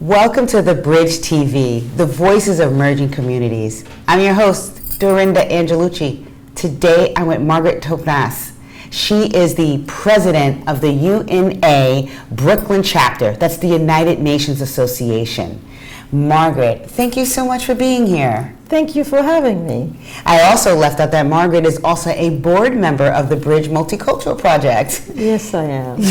Welcome to The Bridge TV, the voices of emerging communities. I'm your host, Dorinda Angelucci. Today I'm with Margarette Tropnas. She is the president of the UNA Brooklyn chapter. That's the United Nations Association. Margaret, thank you so much for being here. Thank you for having me. I also left out that Margaret is also a board member of the Bridge Multicultural Project. Yes, I am.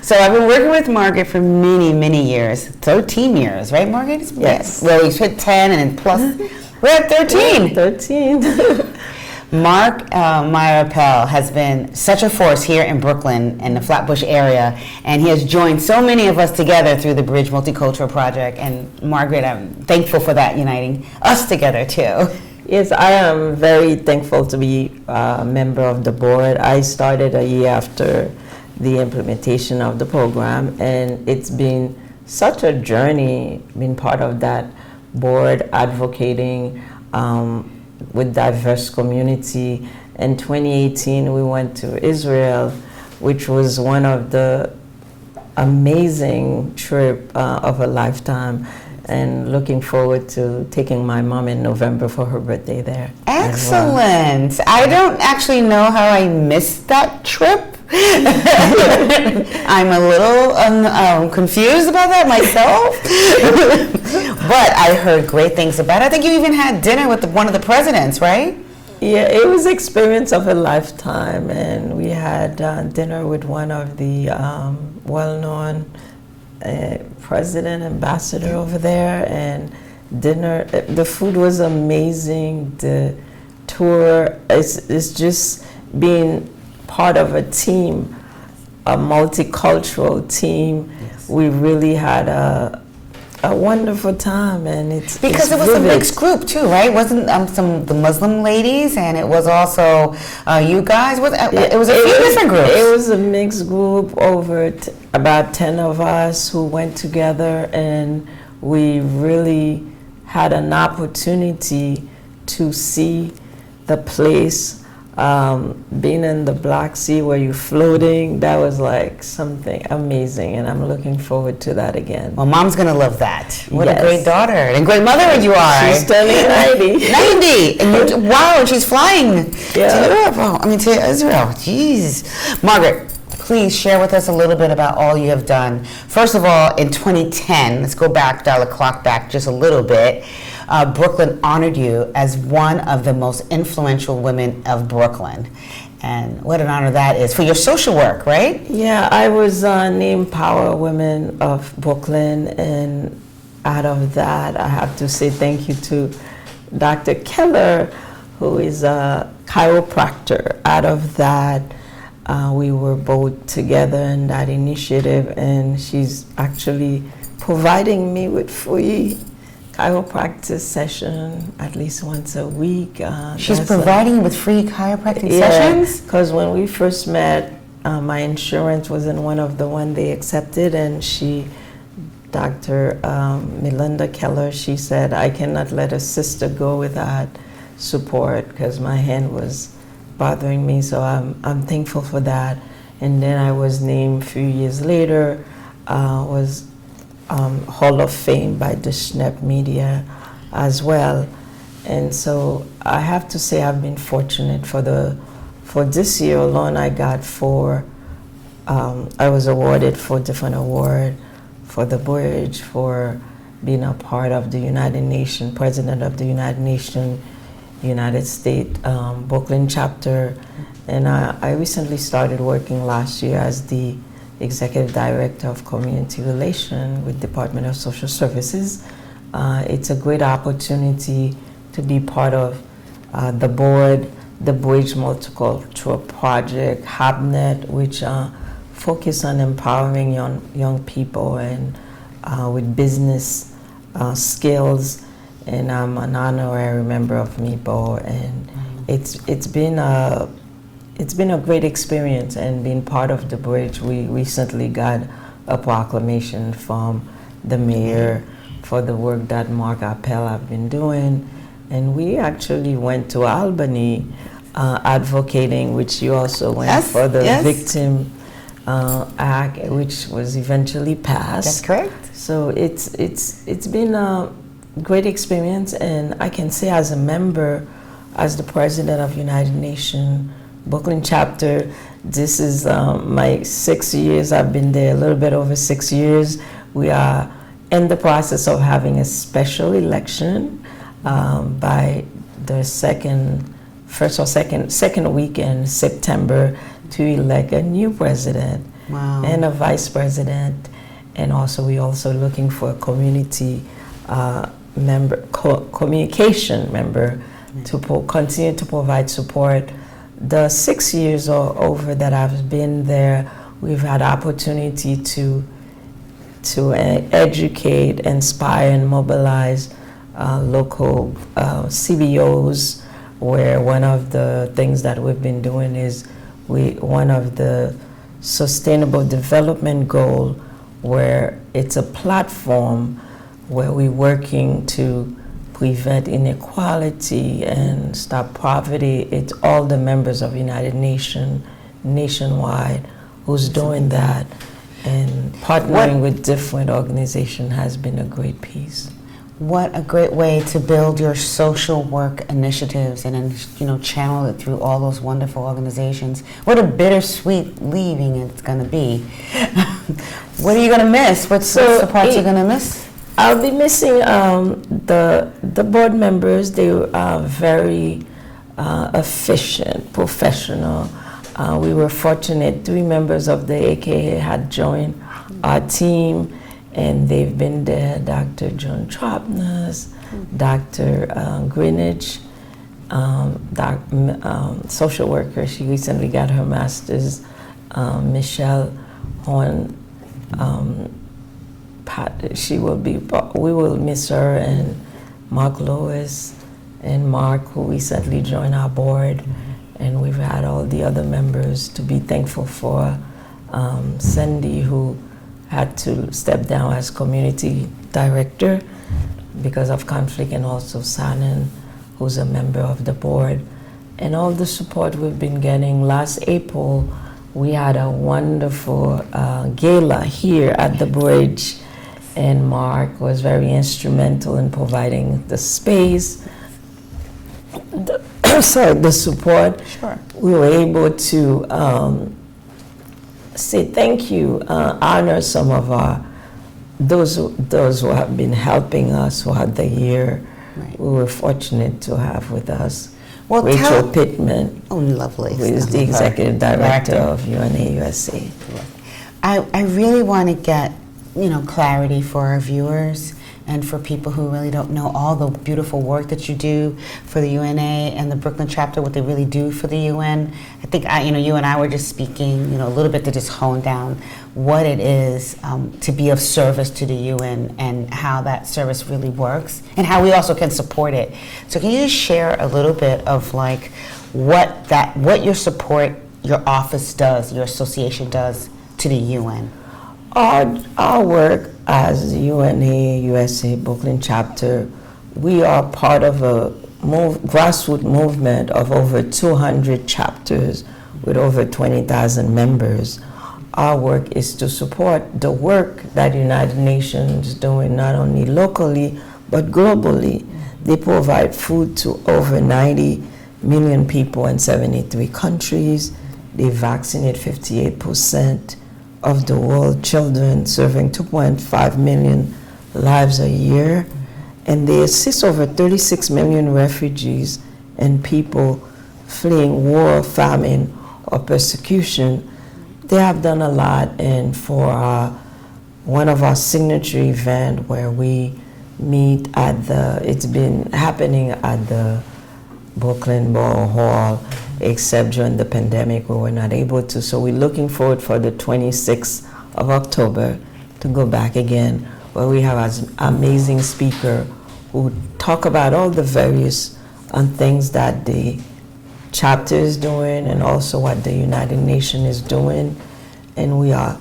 So I've been working with Margaret for many, many years. 13 years, right, Margaret? Yes. Well, we've hit 10 and plus, we're at 13. Yeah, 13. Margarette has been such a force here in Brooklyn and the Flatbush area, and he has joined so many of us together through the Bridge Multicultural Project. And Margaret, I'm thankful for that, uniting us together too. Yes, I am very thankful to be a member of the board. I started a year after the implementation of the program, and it's been such a journey being part of that board, advocating with diverse community. In 2018, we went to Israel, which was one of the amazing trip of a lifetime, and looking forward to taking my mom in November for her birthday there. Excellent. I don't actually know how I missed that trip. I'm a little confused about that myself. But I heard great things about it. I think you even had dinner with one of the presidents, right? Yeah, it was an experience of a lifetime, and we had dinner with one of the well-known president, ambassador over there, and dinner. The food was amazing. The tour is just being part of a team, a multicultural team. Yes. We really had a wonderful time, and it was a mixed group too, right? Wasn't some the Muslim ladies, and it was also you guys. It was a few different groups. It was a mixed group, over about 10 of us who went together, and we really had an opportunity to see the place. Being in the Black Sea where you're floating, that was like something amazing, and I'm looking forward to that again. Well, Mom's gonna love that. What Yes. a great daughter and great mother you are. She's turning 90. 90, and wow, and she's flying to Yeah. Europe. To Israel. Jeez, Margaret, please share with us a little bit about all you have done. First of all, in 2010, let's go back, dial the clock back just a little bit. Brooklyn honored you as one of the most influential women of Brooklyn. And what an honor that is for your social work, right? Yeah, I was named Power Women of Brooklyn, and out of that, I have to say thank you to Dr. Keller, who is a chiropractor. Out of that, we were both together in that initiative, and she's actually providing me with free chiropractic session at least once a week. She's providing you with free chiropractic sessions? Because when we first met, my insurance wasn't one of the one they accepted, and Dr. Melinda Keller, she said, I cannot let a sister go without support because my hand was bothering me, so I'm thankful for that. And then I was named a few years later, was Hall of Fame by the Schnepp Media as well. And so I have to say I've been fortunate for this year alone. I got I was awarded 4 different awards for the Bridge, for being a part of the United Nations, president of the United Nations, United States Brooklyn chapter. And I recently started working last year as the Executive Director of Community Relations with Department of Social Services. It's a great opportunity to be part of the board, the Bridge Multicultural Project, HABNet, which focus on empowering young people and with business skills. And I'm an honorary member of MIPO, and it's been a great experience, and being part of the Bridge. We recently got a proclamation from the mayor for the work that Margarette have been doing, and we actually went to Albany advocating, which you also went, for the victim Act, which was eventually passed. That's correct. So it's been a great experience, and I can say as a member, as the president of United Nations Brooklyn chapter, this is my 6 years. I've been there a little bit over 6 years. We are in the process of having a special election by the second week in September to elect a new president. Wow. And a vice president, and also we're also looking for a community member, communication member, to continue to provide support. The 6 years or over that I've been there, we've had opportunity to educate, inspire, and mobilize local CBOs, where one of the things that we've been doing is one of the sustainable development goal, where it's a platform where we're working to prevent inequality and stop poverty. It's all the members of United Nations nationwide who's doing that, and partnering with different organizations has been a great piece. What a great way to build your social work initiatives and then, channel it through all those wonderful organizations. What a bittersweet leaving it's going to be. What are you going to miss? What's the parts you're going to miss? I'll be missing the board members. They are very efficient, professional. We were fortunate 3 members of the AKA had joined our team, and they've been there. Dr. John Tropnas, Dr. Greenwich, social worker. She recently got her master's. Michelle Horn, we will miss her, and Mark Lewis and Mark, who recently joined our board, and we've had all the other members to be thankful for. Cindy, who had to step down as community director because of conflict, and also Sanan, who's a member of the board, and all the support we've been getting. Last April, we had a wonderful gala here at the bridge, and Mark was very instrumental in providing the space, the support. Sure. We were able to say thank you, honor some of those who have been helping us throughout the year. Right. We were fortunate to have with us Rachel Pittman, oh, lovely, who is the executive director of UNA USA. I really want to get clarity for our viewers and for people who really don't know all the beautiful work that you do for the UNA and the Brooklyn chapter, what they really do for the UN. I think you and I were just speaking, a little bit to just hone down what it is to be of service to the UN and how that service really works and how we also can support it. So can you just share a little bit of what your support, your office does, your association does to the UN? Our work as UNA USA Brooklyn chapter, we are part of a grassroots movement of over 200 chapters with over 20,000 members. Our work is to support the work that United Nations is doing, not only locally but globally. They provide food to over 90 million people in 73 countries. They vaccinate 58% of the world children, serving 2.5 million lives a year, and they assist over 36 million refugees and people fleeing war, famine, or persecution. They have done a lot, and for one of our signature events where we meet it's been happening at the Brooklyn Borough Hall, except during the pandemic we were not able to. So we're looking forward for the 26th of October to go back again, where we have an amazing speaker who talk about all the various things that the chapter is doing and also what the United Nations is doing. And we are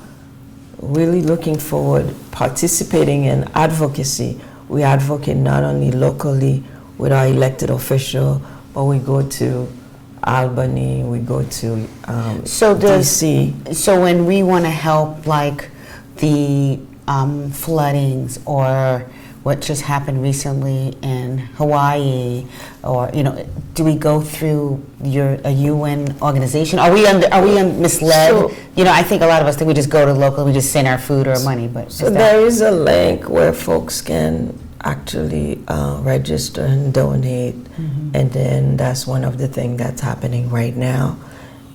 really looking forward participating in advocacy. We advocate not only locally with our elected official, but we go to Albany, we go to So DC. So when we want to help, like the floodings or what just happened recently in Hawaii, or do we go through a UN organization? Are we misled? So, I think a lot of us think we just go to local, we just send our food or money, but so there is a link where folks can actually register and donate, and then that's one of the things that's happening right now.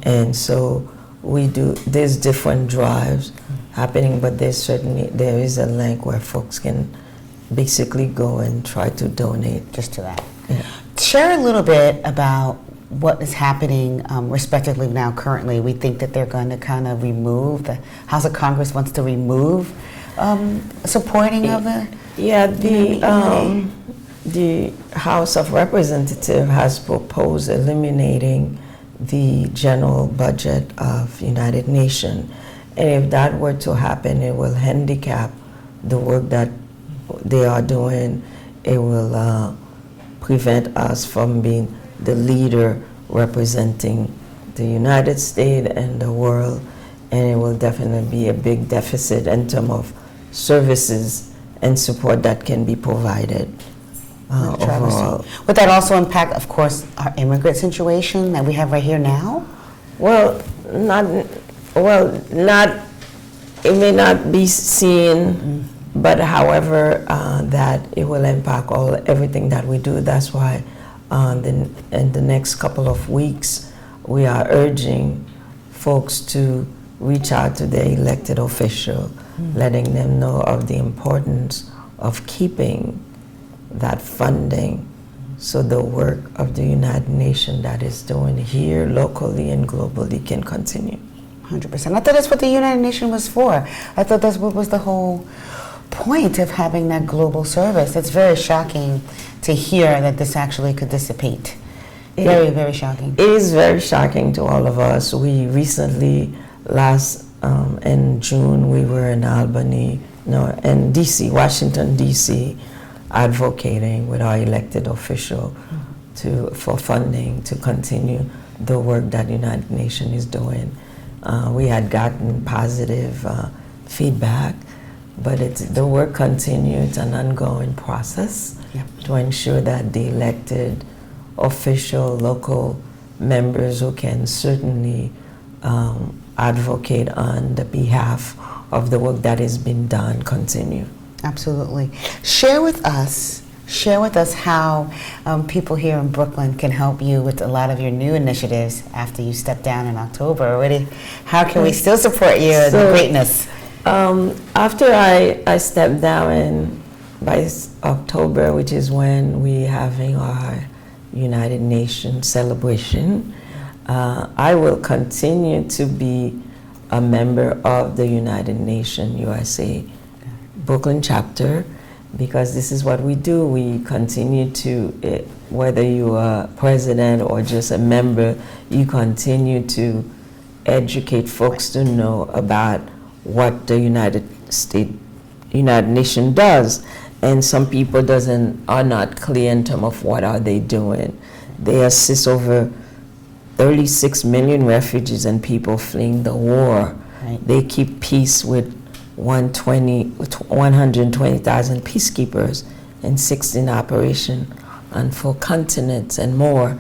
And so there's different drives happening, but there is a link where folks can basically go and try to donate. Just to that. Yeah. Share a little bit about what is happening respectively now currently. We think that they're going to kind of remove, the House of Congress wants to remove supporting of the... Yeah, the House of Representatives has proposed eliminating the general budget of United Nations. And if that were to happen, it will handicap the work that they are doing. It will prevent us from being the leader representing the United States and the world, and it will definitely be a big deficit in terms of services and support that can be provided overall. Would that also impact, of course, our immigrant situation that we have right here now? It may not be seen, but however, that it will impact everything that we do. That's why in the next couple of weeks, we are urging folks to reach out to their elected official, letting them know of the importance of keeping that funding so the work of the United Nations that is doing here locally and globally can continue. 100%. I thought that's what the United Nations was for. I thought that's what was the whole point of having that global service. It's very shocking to hear that this actually could dissipate. Very, very shocking. It is very shocking to all of us. We recently, in June, we were in Albany, in DC, Washington, DC, advocating with our elected official for funding to continue the work that the United Nations is doing. We had gotten positive feedback, but the work continues. It's an ongoing process to ensure that the elected official, local members who can certainly advocate on the behalf of the work that has been done continue. Absolutely. Share with us how people here in Brooklyn can help you with a lot of your new initiatives after you step down in October. How can we still support you and the greatness? After I stepped down by October, which is when we're having our United Nations celebration, I will continue to be a member of the United Nations USA Brooklyn chapter, because this is what we do. We continue to, whether you are president or just a member, you continue to educate folks to know about what the United Nations does. And some people are not clear in terms of what are they doing. They assist over 36 million refugees and people fleeing the war. Right. They keep peace with 120,000 peacekeepers in 16 operations on 4 continents and more.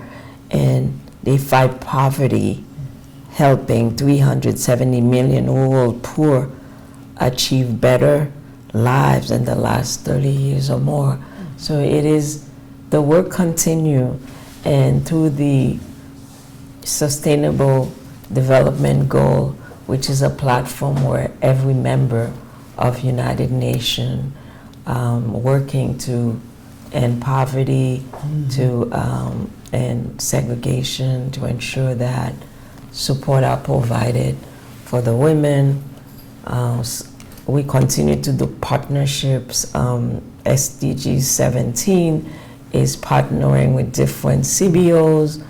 And they fight poverty, helping 370 million rural poor achieve better lives in the last 30 years or more. So the work continue, and through the Sustainable Development Goal, which is a platform where every member of United Nations working to end poverty, to end segregation, to ensure that support are provided for the women. We continue to do partnerships. SDG 17 is partnering with different CBOs,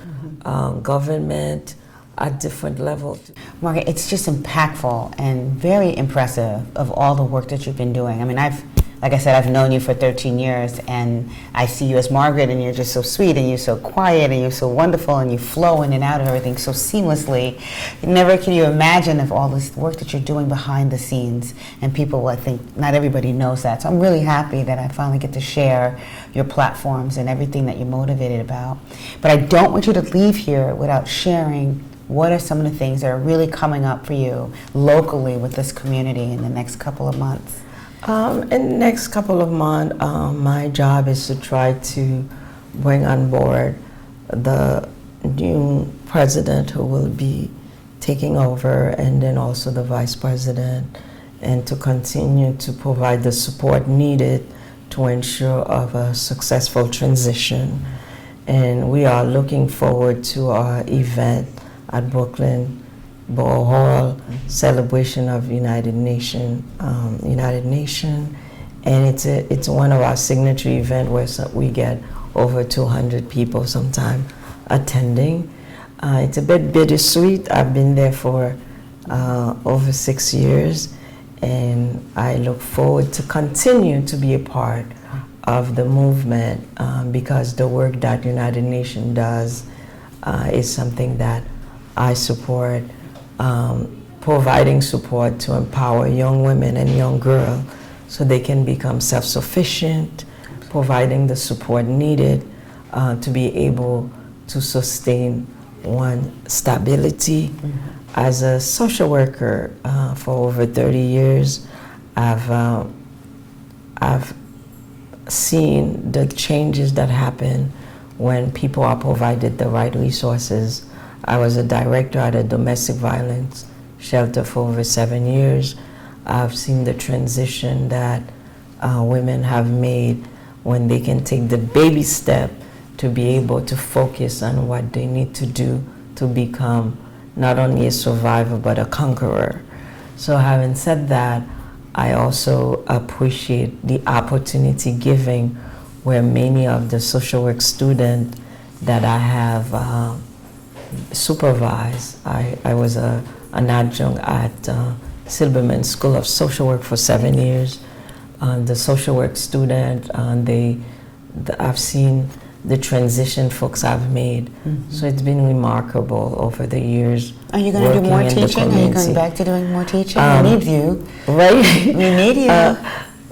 government, at different levels. Margaret, it's just impactful and very impressive of all the work that you've been doing. I mean, I've like I said, I've known you for 13 years, and I see you as Margaret, and you're just so sweet, and you're so quiet, and you're so wonderful, and you flow in and out of everything so seamlessly. Never can you imagine of all this work that you're doing behind the scenes, and people, I think, not everybody knows that. So I'm really happy that I finally get to share your platforms and everything that you're motivated about. But I don't want you to leave here without sharing what are some of the things that are really coming up for you locally with this community in the next couple of months. In the next couple of months, my job is to try to bring on board the new president who will be taking over, and then also the vice president, and to continue to provide the support needed to ensure of a successful transition. And we are looking forward to our event at Brooklyn Borough Hall, celebration of United Nation, and it's one of our signature events where we get over 200 people sometime attending. It's a bit bittersweet. I've been there for over 6 years, and I look forward to continue to be a part of the movement because the work that United Nations does is something that I support. Providing support to empower young women and young girls so they can become self-sufficient, providing the support needed to be able to sustain one stability. As a social worker for over 30 years, I've seen the changes that happen when people are provided the right resources. I was a director at a domestic violence shelter for over 7 years. I've seen the transition that women have made when they can take the baby step to be able to focus on what they need to do to become not only a survivor but a conqueror. So having said that, I also appreciate the opportunity giving where many of the social work students that I have supervised. I was an adjunct at Silberman School of Social Work for 7 years. The social work student, I've seen the transition folks have made. So it's been remarkable over the years. Are you going to do more teaching? Are you going back to doing more teaching? We need you. Right. We need you.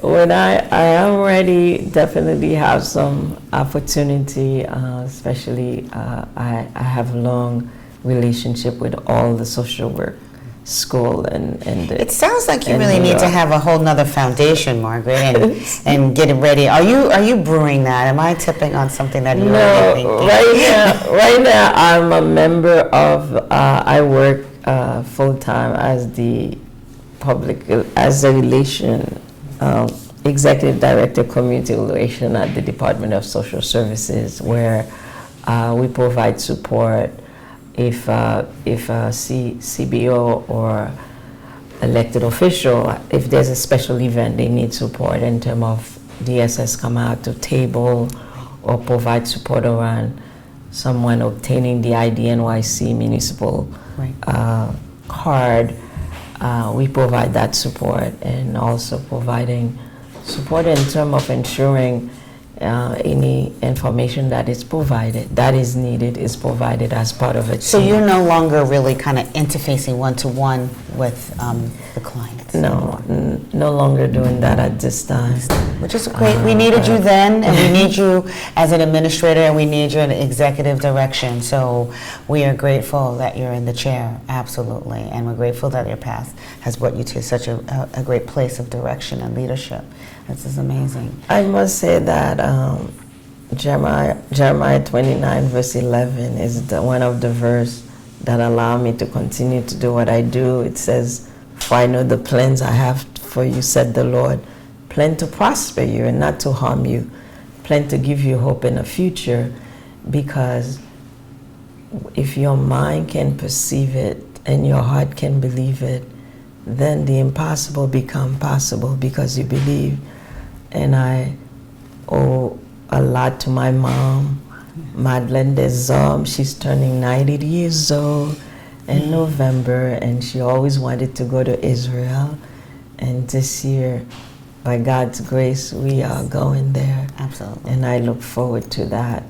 When I am ready, definitely have some opportunity, especially I have a long relationship with all the social work school and it sounds like you really need to have a whole nother foundation, Margaret, and get it ready. Are you brewing that? Am I tipping on something that you're already thinking? Right now I'm a member of, I work full-time as the Executive Director Community Relation at the Department of Social Services, where we provide support if a CBO or elected official, if there's a special event, they need support in terms of DSS come out to table or provide support around someone obtaining the IDNYC municipal card. We provide that support, and also providing support in terms of ensuring any information that is provided, that is needed, is provided as part of it. So you're no longer really kind of interfacing one-to-one with the clients? No, no longer doing that at this time. Which is great. We needed you then, and we need you as an administrator, and we need you in executive direction. So we are grateful that you're in the chair, absolutely. And we're grateful that your past has brought you to such a great place of direction and leadership. This is amazing. I must say that Jeremiah 29 verse 11 is one of the verse that allow me to continue to do what I do. It says, "For I know the plans I have for you, said the Lord, plan to prosper you and not to harm you, plan to give you hope in the future." Because if your mind can perceive it and your heart can believe it, then the impossible become possible because you believe. And I owe a lot to my mom, Madeleine Desom. She's turning 90 years old in November, and she always wanted to go to Israel. And this year, by God's grace, we are going there. Absolutely. And I look forward to that.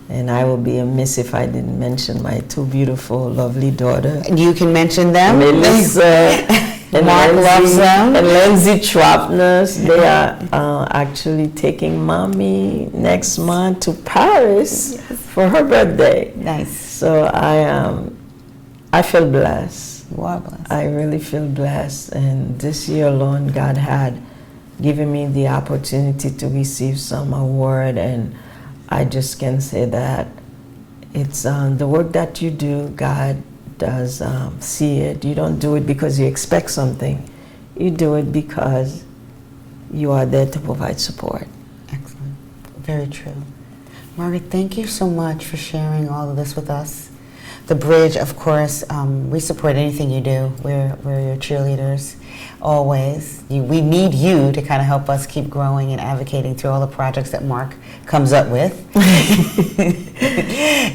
And I will be amiss if I didn't mention my two beautiful, lovely daughters. You can mention them. Melissa and Mark loves them. And Lindsay Tropnas. They are actually taking mommy next month to Paris for her birthday. Nice. So I feel blessed. You are blessed. I really feel blessed. And this year alone, God had given me the opportunity to receive some award, and I just can say that it's the work that you do, God does see it. You don't do it because you expect something. You do it because you are there to provide support. Excellent. Very true. Margaret, thank you so much for sharing all of this with us. The Bridge, of course, we support anything you do. We're your cheerleaders, always. We need you to kind of help us keep growing and advocating through all the projects that Mark comes up with.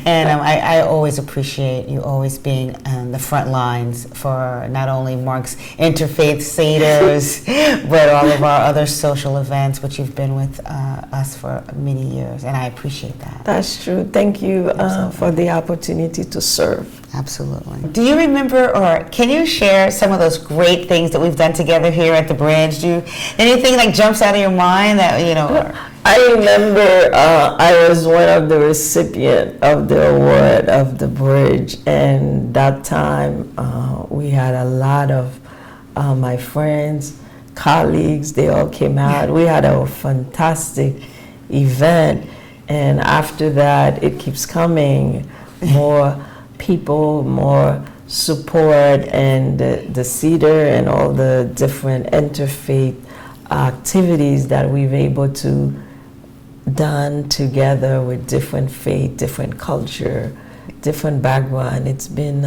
And I always appreciate you always being on the front lines for not only Mark's interfaith Seders, but all of our other social events, which you've been with us for many years, and I appreciate that. That's true. Thank you for the opportunity to serve. Absolutely. Do you remember, or can you share some of those great things that we've done together here at the Bridge? Anything like jumps out of your mind that, you know? I remember I was one of the recipients of the award of the Bridge, and that time we had a lot of my friends, colleagues, they all came out. We had a fantastic event, and after that it keeps coming, more people, more support, and the Cedar and all the different interfaith activities that we've able to done together with different faith, different culture, different background. It's been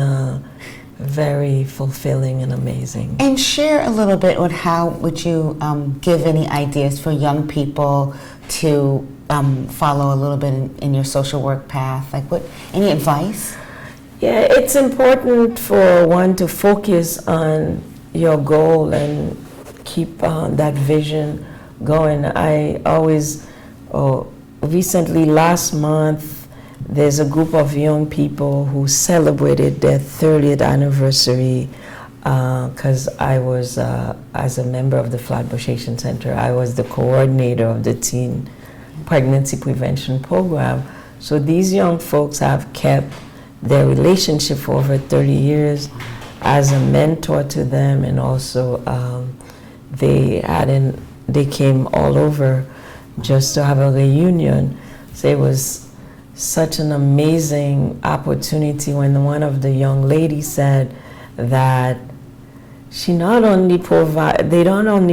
very fulfilling and amazing. And share a little bit on how would you give any ideas for young people to follow a little bit in your social work path? Like any advice? Yeah, it's important for one to focus on your goal and keep that vision going. I always, recently last month, there's a group of young people who celebrated their 30th anniversary because I was, as a member of the Flatbush Asian Center, I was the coordinator of the teen pregnancy prevention program. So these young folks have kept their relationship for over 30 years as a mentor to them, and also they came all over just to have a reunion. So it was such an amazing opportunity when one of the young ladies said that they don't only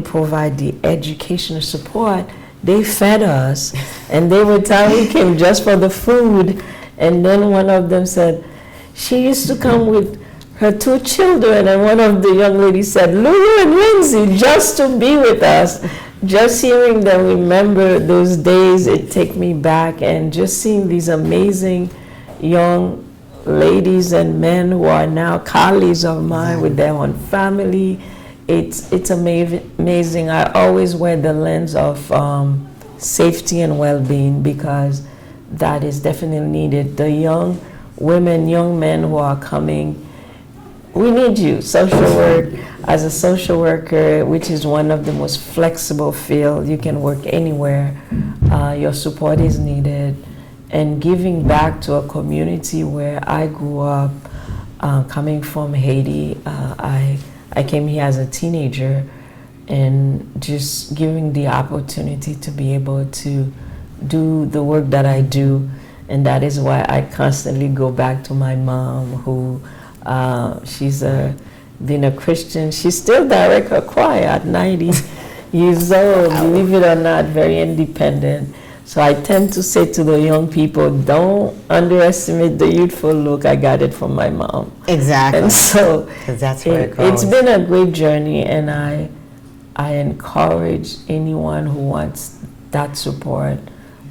provide the educational support, they fed us, and they would tell we came just for the food. And then one of them said, she used to come with her two children, and one of the young ladies said, Lulu and Lindsay, just to be with us. Just hearing them remember those days, it take me back, and just seeing these amazing young ladies and men who are now colleagues of mine with their own family, it's amazing. I always wear the lens of safety and well-being, because that is definitely needed. The young women, young men who are coming, we need you. Social work, as a social worker, which is one of the most flexible fields, you can work anywhere. Your support is needed. And giving back to a community where I grew up, coming from Haiti, I came here as a teenager, and just giving the opportunity to be able to do the work that I do. And that is why I constantly go back to my mom, who she's been a Christian. She still directs her choir at 90 years old, believe it or not, very independent. So I tend to say to the young people, don't underestimate the youthful look. I got it from my mom. Exactly. And so that's where it goes. It's been a great journey, and I encourage anyone who wants that support,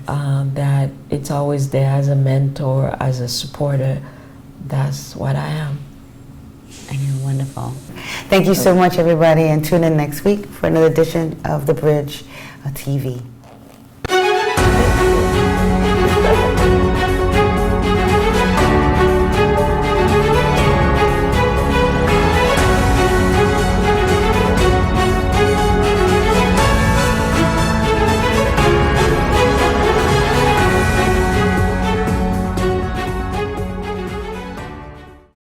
that it's always there as a mentor, as a supporter. That's what I am. And you're wonderful. Thank you so much, everybody, and tune in next week for another edition of The Bridge TV.